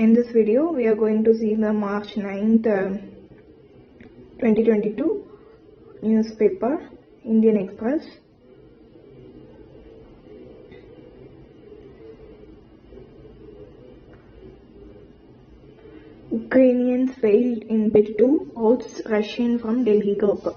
In this video, we are going to see the March 9th, 2022 newspaper, Indian Express. Ukrainians failed in bid to oust Russian from Delhi group.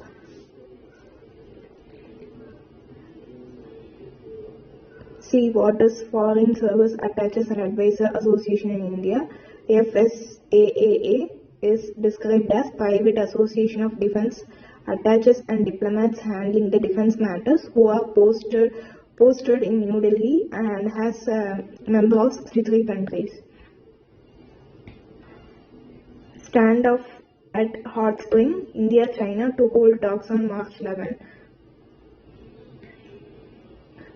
See what is Foreign Service Attaches and Advisor Association in India. FSAAA is described as Private Association of Defense Attaches and Diplomats handling the defense matters who are posted in New Delhi and has members of 63 countries. Standoff at Hot Spring, India-China to hold talks on March 11.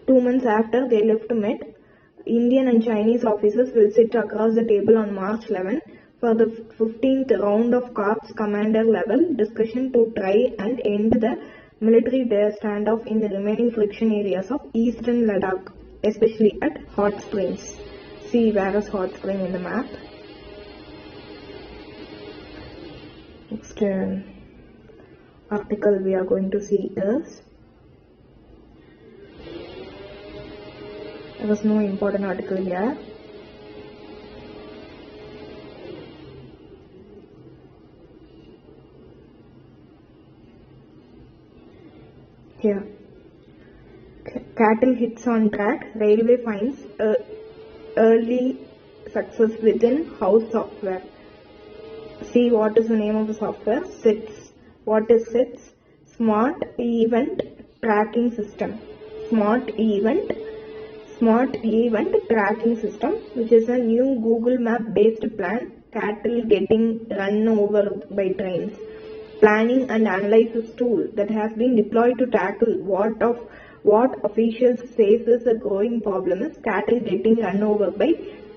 2 months after they left Met, Indian and Chinese officers will sit across the table on March 11 for the 15th round of Corps commander level discussion to try and end the military standoff in the remaining friction areas of eastern Ladakh, especially at Hot Springs. See where is Hot Spring in the map. Next article we are going to see is, there was no important article here. Here, cattle hits on track, railway finds early success within house software. See what is the name of the software? SITS. What is SITS? Smart Event Tracking System. Smart Event Tracking System, which is a new Google Map based plan. Cattle getting run over by trains. Planning and analysis tool that has been deployed to tackle what officials say is a growing problem is cattle getting run over by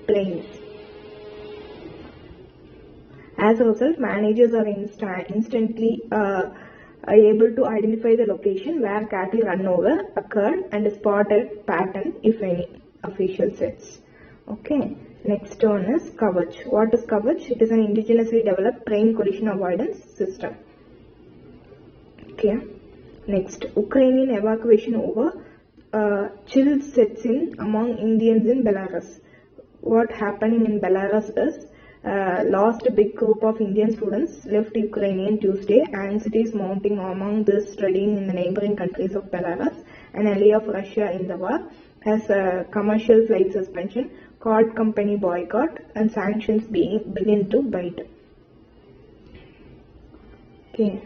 trains. As a result, managers are instantly able to identify the location where cattle runover occurred and spotted pattern, if any, official sets. Okay. Next one is Kavach. What is Kavach? It is an indigenously developed train collision avoidance system. Okay. Next, Ukrainian evacuation over. Chill sets in among Indians in Belarus. What happening in Belarus is, lost a big group of Indian students left Ukraine Tuesday. Anxiety is mounting among those studying in the neighboring countries of Belarus, an ally of Russia in the war, has a commercial flight suspension, card company boycott, and sanctions begin to bite. Okay,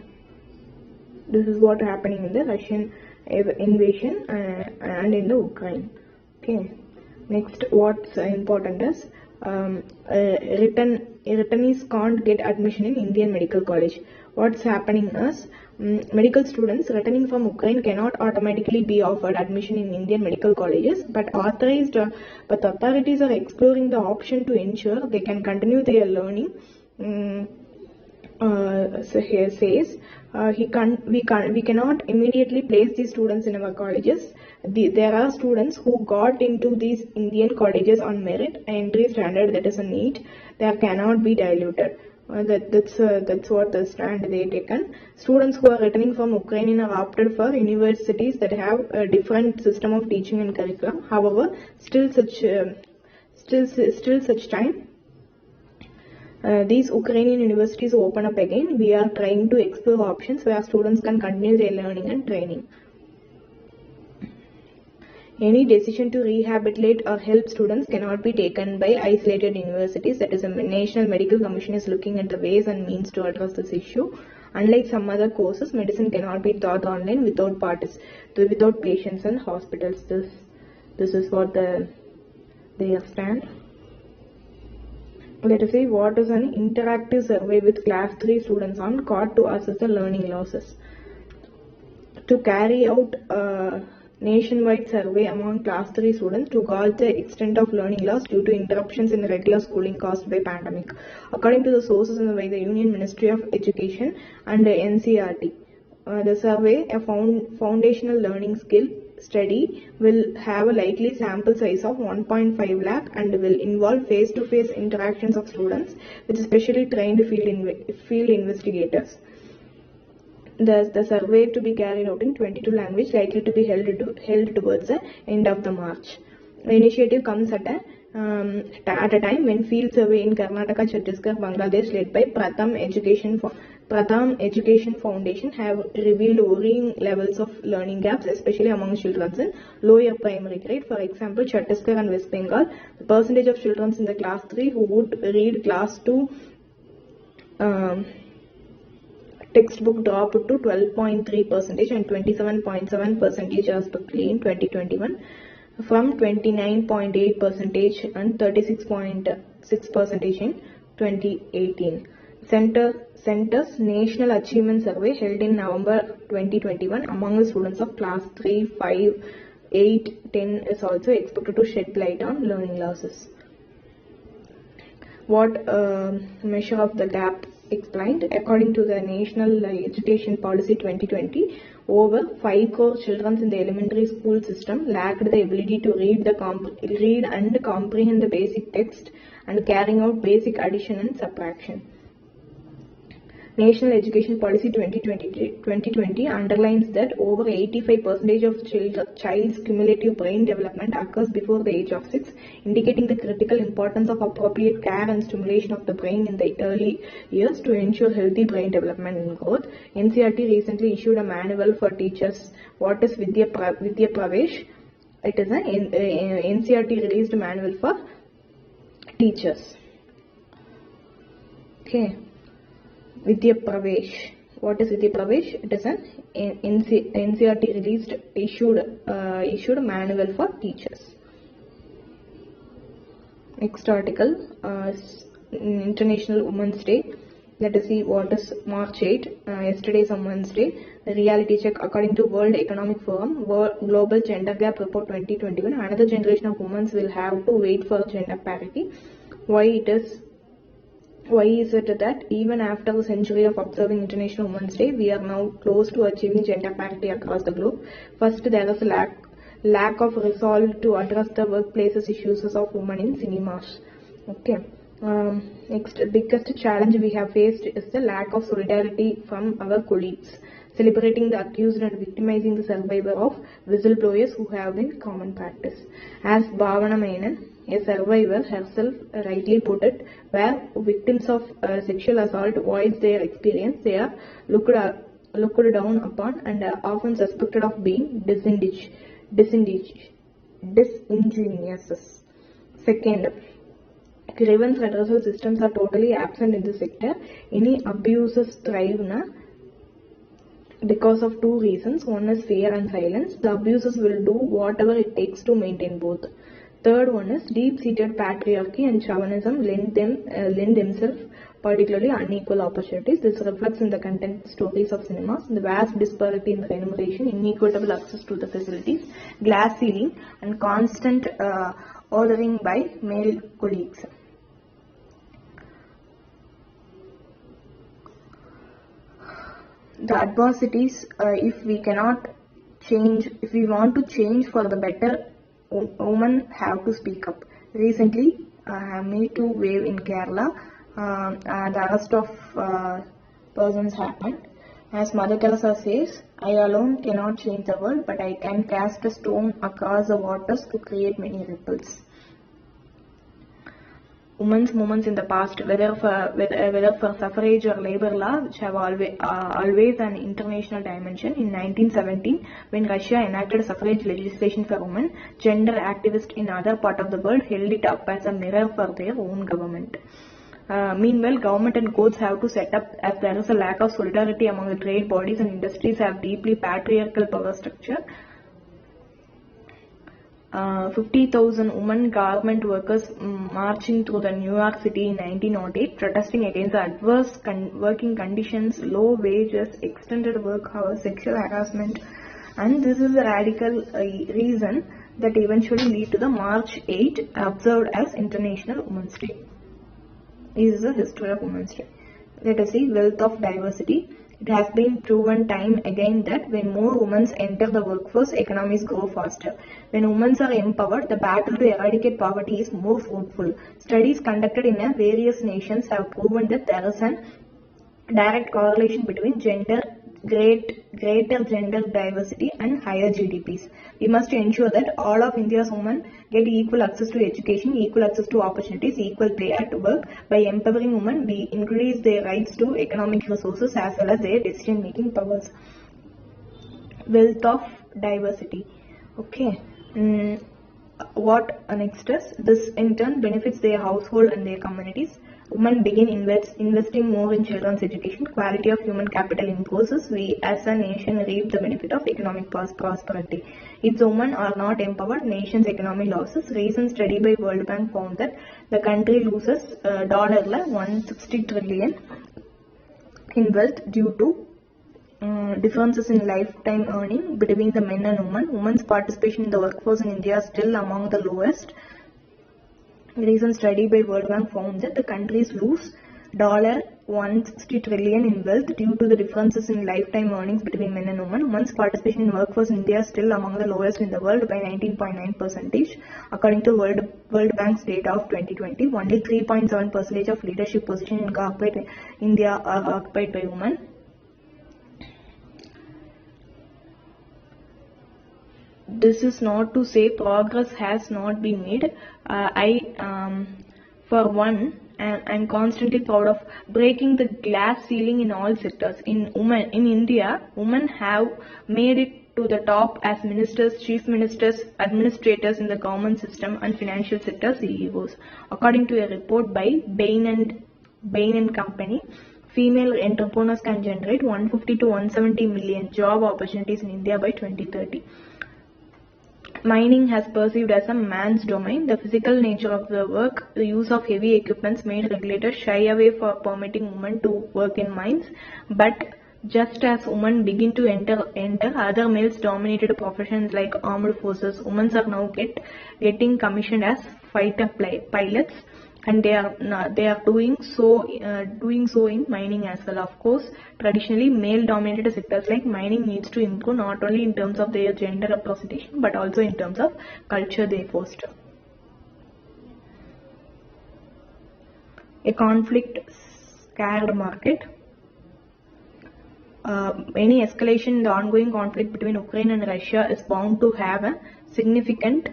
this is what happening in the Russian invasion and in the Ukraine. Okay, next what's important is, returnees can't get admission in Indian Medical College. What's happening is, medical students returning from Ukraine cannot automatically be offered admission in Indian medical colleges, but authorities are exploring the option to ensure they can continue their learning. So here says, we cannot immediately place these students in our colleges. There are students who got into these Indian colleges on merit, entry standard, that is a NEET. That cannot be diluted. That's what the stand they taken. Students who are returning from Ukraine are opted for universities that have a different system of teaching and curriculum. However, still such time. These Ukrainian universities open up again. We are trying to explore options where students can continue their learning and training. Any decision to rehabilitate or help students cannot be taken by isolated universities. That is, a National Medical Commission is looking at the ways and means to address this issue. Unlike some other courses, medicine cannot be taught online without patients and hospitals. This is what they stand. Let us see what is an interactive survey with class 3 students on COT to assess the learning losses. To carry out a nationwide survey among class 3 students to gauge the extent of learning loss due to interruptions in the regular schooling caused by pandemic. According to the sources by the Union Ministry of Education and the NCERT, the survey, a foundational learning skill, study will have a likely sample size of 1.5 lakh and will involve face-to-face interactions of students with specially trained field investigators. The survey to be carried out in 22 languages, likely to be held towards the end of the March. The initiative comes at a time when field survey in Karnataka, Chhattisgarh, Bangladesh, led by Pratham Education Foundation, have revealed worrying levels of learning gaps, especially among children in lower primary grade. For example, Chhattisgarh and West Bengal, the percentage of children in the class 3 who would read class 2 textbook dropped to 12.3% and 27.7% respectively in 2021 from 29.8% and 36.6% in 2018. Center's National Achievement Survey held in November 2021 among the students of class 3, 5, 8, 10 is also expected to shed light on learning losses. What measure of the gap explained? According to the National Education Policy 2020, over 5 crore children in the elementary school system lacked the ability to read and comprehend the basic text and carrying out basic addition and subtraction. National Education Policy 2020 underlines that over 85% of child's cumulative brain development occurs before the age of 6, indicating the critical importance of appropriate care and stimulation of the brain in the early years to ensure healthy brain development and growth. NCERT recently issued a manual for teachers. What is Vidya Pravesh? It is an NCERT released manual for teachers. Okay. Vidya Pravesh. What is Vidya Pravesh? It is an NCERT issued manual for teachers. Next article, International Women's Day. Let us see what is March 8. Yesterday is on Wednesday. The reality check. According to World Economic Forum, Global Gender Gap Report 2021, another generation of women will have to wait for gender parity. Why is it that even after a century of observing International Women's Day, we are now close to achieving gender parity across the globe? First, there is a lack of resolve to address the workplaces issues of women in cinemas. Okay. Next, the biggest challenge we have faced is the lack of solidarity from our colleagues, celebrating the accused and victimizing the survivor of whistleblowers who have been common practice. As Bhavana Menon, a survivor herself, rightly put it, where victims of sexual assault voice their experience, they are looked down upon and are often suspected of being disingenuous. Second, grievance redressal systems are totally absent in the sector. Any abuses thrive because of two reasons. One is fear and silence. The abusers will do whatever it takes to maintain both. Third one is deep-seated patriarchy and chauvinism lend themselves particularly unequal opportunities. This reflects in the content stories of cinemas, the vast disparity in the remuneration, inequitable access to the facilities, glass ceiling, and constant ordering by male colleagues. The adversities, if we want to change for the better, women have to speak up. Recently, Me Too wave in Kerala, the arrest of persons happened. As Mother Teresa says, I alone cannot change the world, but I can cast a stone across the waters to create many ripples. Women's movements in the past, whether for suffrage or labor law, which have always an international dimension. In 1917, when Russia enacted suffrage legislation for women, gender activists in other part of the world held it up as a mirror for their own government. Meanwhile, government and courts have to set up, as there is a lack of solidarity among the trade bodies and industries have deeply patriarchal power structure. 50,000 women garment workers marching through the New York City in 1908, protesting against the adverse working conditions, low wages, extended work hours, sexual harassment, and this is the radical reason that eventually lead to the March 8 observed as International Women's Day. This is the history of Women's Day. Let us see wealth of diversity. It has been proven time again that when more women enter the workforce, economies grow faster. When women are empowered, the battle to eradicate poverty is more fruitful. Studies conducted in various nations have proven that there is an direct correlation between greater gender diversity and higher GDPs. We must ensure that all of India's women get equal access to education, equal access to opportunities, equal pay at work. By empowering women, we increase their rights to economic resources as well as their decision-making powers. Wealth of diversity. Okay. What next is? This in turn benefits their household and their communities. Women begin investing more in children's education. Quality of human capital improves. We as a nation reap the benefit of economic prosperity. If women are not empowered, nation's economy losses. Recent study by World Bank found that the country loses $160 trillion in wealth due to differences in lifetime earning between the men and women. Women's participation in the workforce in India is still among the lowest. A recent study by World Bank found that the countries lose $160 trillion in wealth due to the differences in lifetime earnings between men and women. Women's participation in workforce in India is still among the lowest in the world by 19.9%. According to World Bank's data of 2020, only 3.7% of leadership positions in corporate India are occupied by women. This is not to say progress has not been made. For one, I'm constantly proud of breaking the glass ceiling in all sectors. In India, women have made it to the top as ministers, chief ministers, administrators in the government system and financial sector CEOs. According to a report by Bain and Company, female entrepreneurs can generate 150 to 170 million job opportunities in India by 2030. Mining has perceived as a man's domain. The physical nature of the work, the use of heavy equipments made regulators shy away for permitting women to work in mines. But just as women begin to enter other males-dominated professions like armed forces, women are now getting commissioned as fighter pilots, and they are doing so in mining as well. Of course, traditionally male-dominated sectors like mining needs to improve not only in terms of their gender representation but also in terms of culture they foster. A conflict-scared market. Any escalation in the ongoing conflict between Ukraine and Russia is bound to have a significant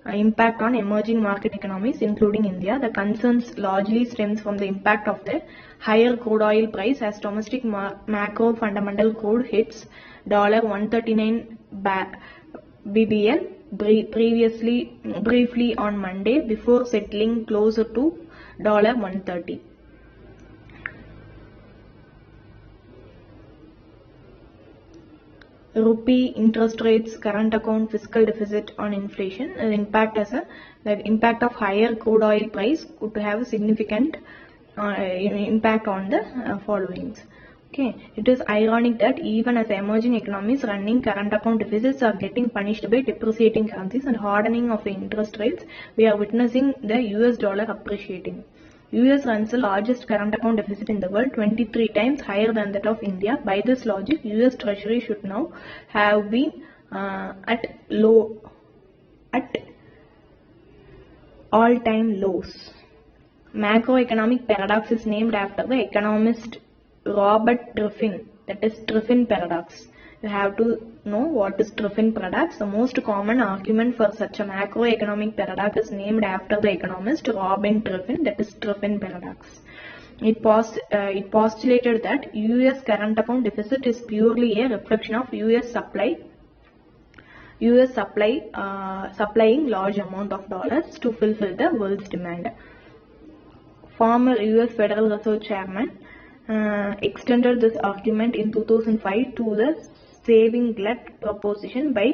impact on emerging market economies, including India. The concerns largely stems from the impact of the higher crude oil price as domestic macro fundamental crude hits $139 BBL briefly on Monday before settling closer to $130. Rupee, interest rates, current account, fiscal deficit on inflation. The impact of higher crude oil price could have a significant impact on the followings. Okay, it is ironic that even as emerging economies running current account deficits are getting punished by depreciating currencies and hardening of the interest rates, we are witnessing the US dollar appreciating. US runs the largest current account deficit in the world, 23 times higher than that of India. By this logic, US Treasury should now have been at all-time lows. Macroeconomic paradox is named after the economist Robert Triffin, that is Triffin paradox. You have to know what is Triffin paradox. The most common argument for such a macroeconomic paradox is named after the economist Robert Triffin, that is Triffin paradox. It postulated that US current account deficit is purely a reflection of US supplying large amount of dollars to fulfill the world's demand. Former US Federal Reserve Chairman extended this argument in 2005 to the saving glut proposition by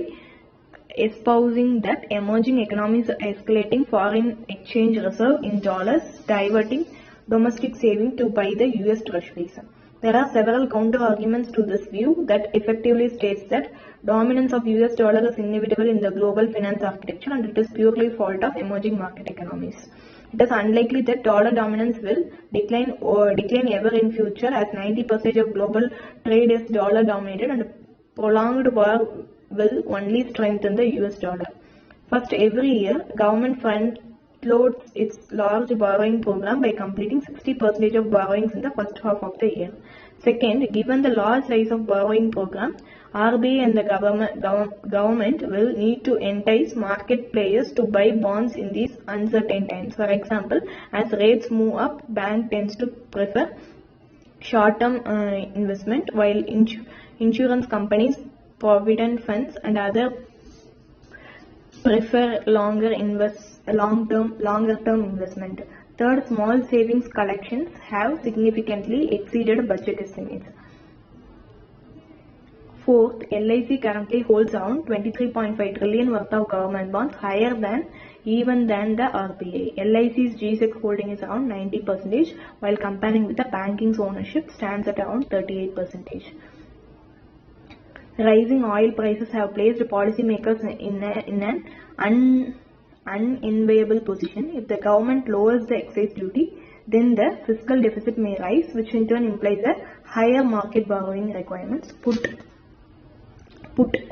espousing that emerging economies are escalating foreign exchange reserve in dollars, diverting domestic saving to buy the US treasuries. There are several counter-arguments to this view that effectively states that dominance of US dollar is inevitable in the global finance architecture and it is purely fault of emerging market economies. It is unlikely that dollar dominance will decline ever in future, as 90% of global trade is dollar dominated and prolonged war will only strengthen the US dollar. First, every year, government front loads its large borrowing program by completing 60% of borrowings in the first half of the year. Second, given the large size of borrowing program, RBI and the government will need to entice market players to buy bonds in these uncertain times. For example, as rates move up, bank tends to prefer short-term investment, while insurance companies, provident funds, and other prefer longer-term investment. Third, small savings collections have significantly exceeded budget estimates. Fourth, LIC currently holds around 23.5 trillion worth of government bonds, higher than even than the RBI. LIC's G-Sec holding is around 90%, while comparing with the banking's ownership stands at around 38%. Rising oil prices have placed policymakers in an unenviable position. If the government lowers the excise duty, then the fiscal deficit may rise, which in turn implies a higher market borrowing requirements, put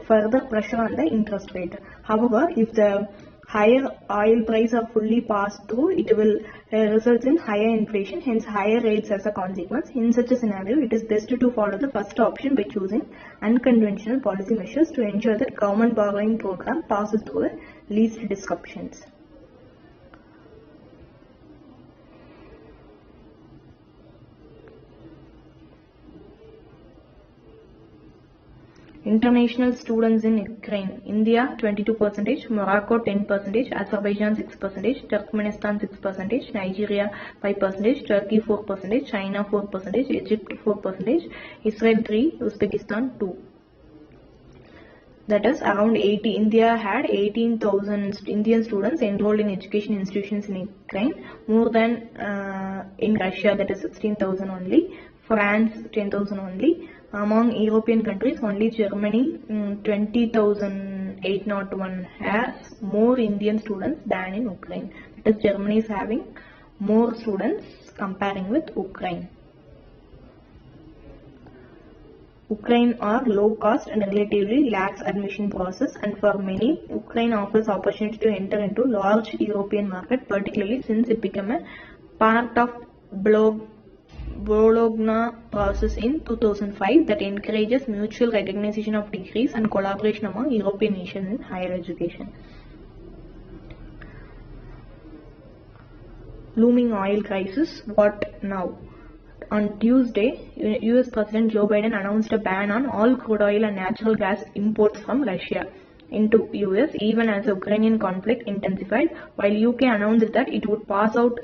further pressure on the interest rate. However, if the higher oil prices are fully passed through, it will result in higher inflation, hence higher rates as a consequence. In such a scenario, it is best to follow the first option by choosing unconventional policy measures to ensure that government borrowing program passes through the least disruptions. International students in Ukraine: India 22%, Morocco 10%, Azerbaijan 6%, Turkmenistan 6%, Nigeria 5%, Turkey 4%, China 4%, Egypt 4%, Israel 3%, Uzbekistan 2%. That is around 80. India had 18,000 Indian students enrolled in education institutions in Ukraine, more than in Russia, that is 16,000 only, France 10,000 only. Among European countries, only Germany 20,801 has more Indian students than in Ukraine. That is, Germany is having more students comparing with Ukraine. Ukraine are low cost and relatively lax admission process, and for many, Ukraine offers opportunity to enter into large European market, particularly since it became a part of Bologna process in 2005 that encourages mutual recognition of degrees and collaboration among European nations in higher education. Looming oil crisis, what now? On Tuesday, US President Joe Biden announced a ban on all crude oil and natural gas imports from Russia into US even as the Ukrainian conflict intensified, while UK announced that it would pass out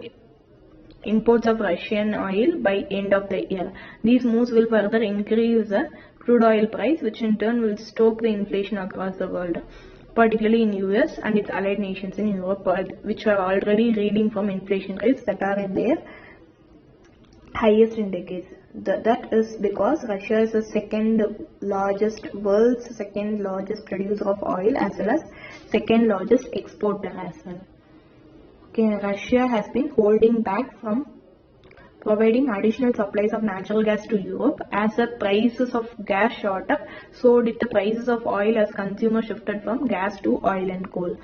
imports of Russian oil by end of the year. These moves will further increase the crude oil price, which in turn will stoke the inflation across the world, particularly in US and its allied nations in Europe, which are already reeling from inflation rates that are in their highest in decades. That is because Russia is the world's second largest producer of oil, as well as second largest exporter as well. Russia has been holding back from providing additional supplies of natural gas to Europe. As the prices of gas shot up, so did the prices of oil as consumers shifted from gas to oil and coal.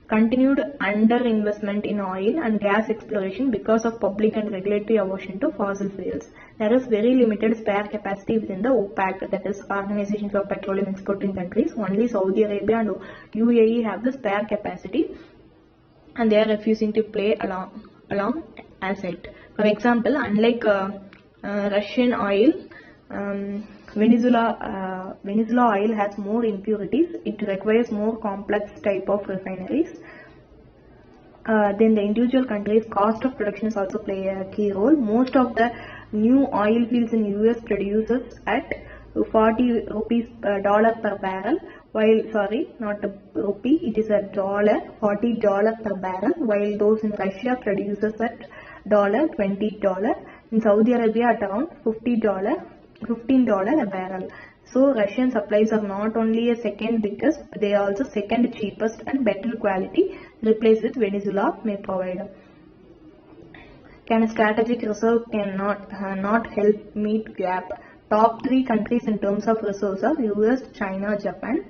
Continued underinvestment in oil and gas exploration because of public and regulatory aversion to fossil fuels. There is very limited spare capacity within the OPEC, that is Organization for Petroleum Exporting Countries. Only Saudi Arabia and UAE have the spare capacity, and they are refusing to play along as it. For example, unlike Russian oil, Venezuela oil has more impurities. It requires more complex type of refineries. Then the individual countries' cost of production also play a key role. Most of the new oil fields in US produces at 40 rupees dollar per barrel, while not a rupee, it is a dollar, $40 per barrel, while those in Russia produces at $20, in Saudi Arabia at around $50 $15 a barrel. So Russian supplies are not only a second biggest, they are also second cheapest and better quality, replaced with Venezuela may provide. Can a strategic reserve not help meet gap? Top 3 countries in terms of reserves are US, China, Japan.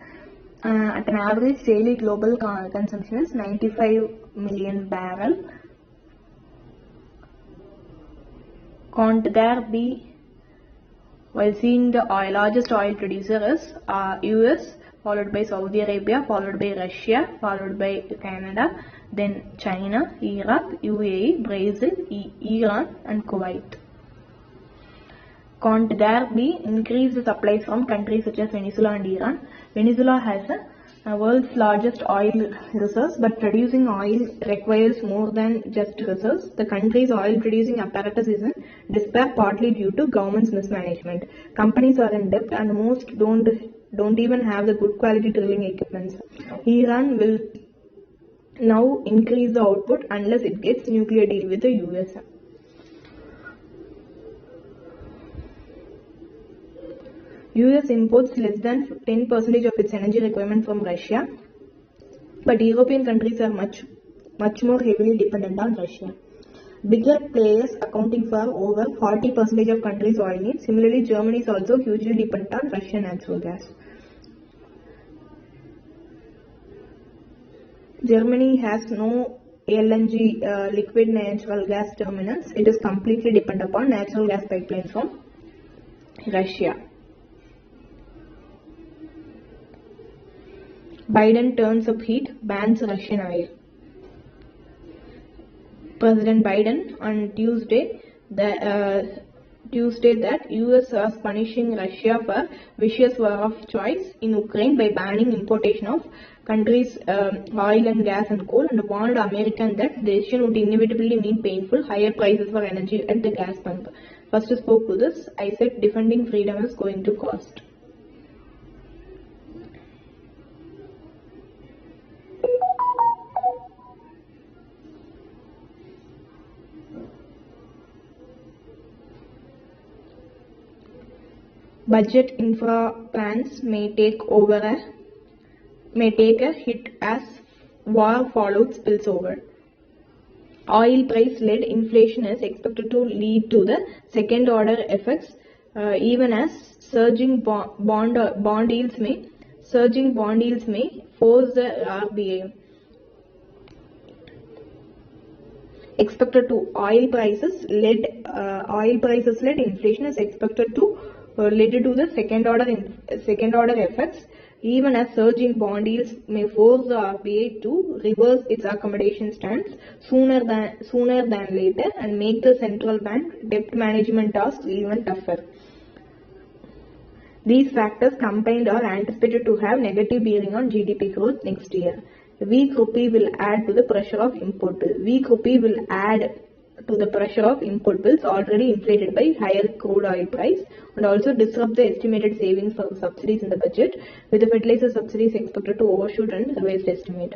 At an average daily global consumption is 95 million barrel. Can't there be, while seeing the largest oil producer is US, followed by Saudi Arabia, followed by Russia, followed by Canada, then China, Iraq, UAE, Brazil, Iran and Kuwait. Can't there be increased supplies from countries such as Venezuela and Iran? Venezuela has the world's largest oil reserves, but producing oil requires more than just reserves. The country's oil producing apparatus is in despair, partly due to government's mismanagement. Companies are in debt and most don't even have the good quality drilling equipment. Iran will now increase the output unless it gets nuclear deal with the US. US imports less than 10% of its energy requirement from Russia, but European countries are much more heavily dependent on Russia. Bigger players accounting for over 40% of countries' oil needs. Similarly, Germany is also hugely dependent on Russian natural gas. Germany has no LNG liquid natural gas terminals. It is completely dependent upon natural gas pipelines from Russia. Biden turns up heat, bans Russian oil. President Biden on Tuesday that US was punishing Russia for vicious war of choice in Ukraine by banning importation of country's oil and gas and coal, and warned Americans that the decision would inevitably mean painful higher prices for energy at the gas pump. First spoke to this, I said defending freedom is going to cost. Budget infra plans may take a hit as war fallout spills over. Oil price-led inflation is expected to lead to the second-order effects, even as surging bond yields may force the RBA. Oil prices-led inflation is expected to lead to the second-order effects, even as surging bond yields may force the RBA to reverse its accommodation stance sooner than later and make the central bank debt management tasks even tougher. These factors combined are anticipated to have negative bearing on GDP growth next year. The weak rupee will add to the pressure of import bills already inflated by higher crude oil price, and also disrupt the estimated savings for subsidies in the budget, with the fertilizer subsidies expected to overshoot and revised estimate.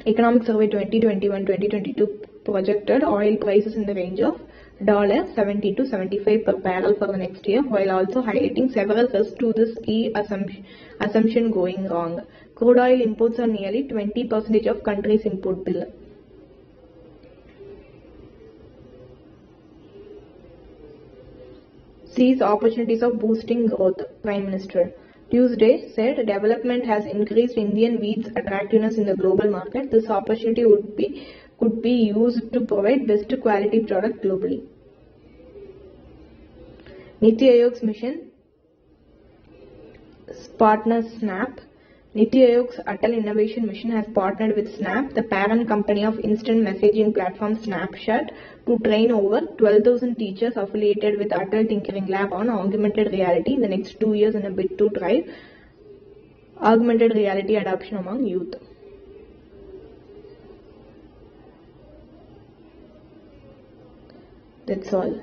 Economic Survey 2021-2022 projected oil prices in the range of $70 to $75 per barrel for the next year, while also highlighting several risks to this key assumption going wrong. Crude oil imports are nearly 20% of country's import bill. Sees opportunities of boosting growth, Prime Minister. Tuesday said development has increased Indian wheat's attractiveness in the global market. This opportunity could be used to provide best quality product globally. Niti Aayog's mission partner Snap. Niti Aayog's Atal Innovation Mission has partnered with Snap, the parent company of instant messaging platform Snapchat, to train over 12,000 teachers affiliated with Atal Tinkering Lab on augmented reality in the next 2 years in a bid to drive augmented reality adoption among youth. That's all.